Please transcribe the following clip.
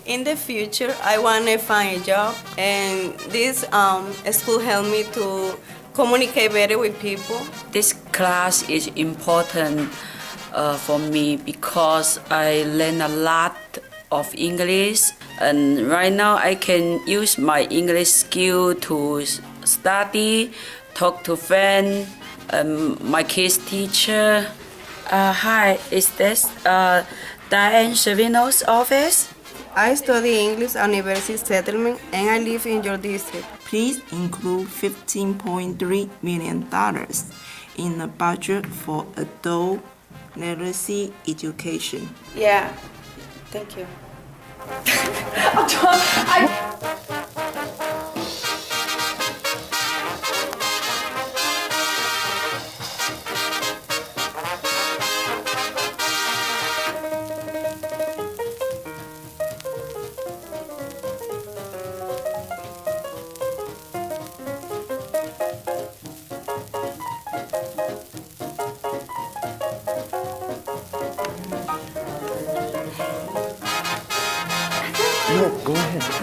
In the future, I want to find a job, and this school helped me to communicate better with people. This class is important for me because I learn a lot of English, and right now I can use my English skill to study, talk to friends, my kids teacher. Hi, is this Diane Savino's office? I study English at University Settlement, and I live in your district. Please include $15.3 million in the budget for adult literacy education. Yeah, thank you. No, go ahead.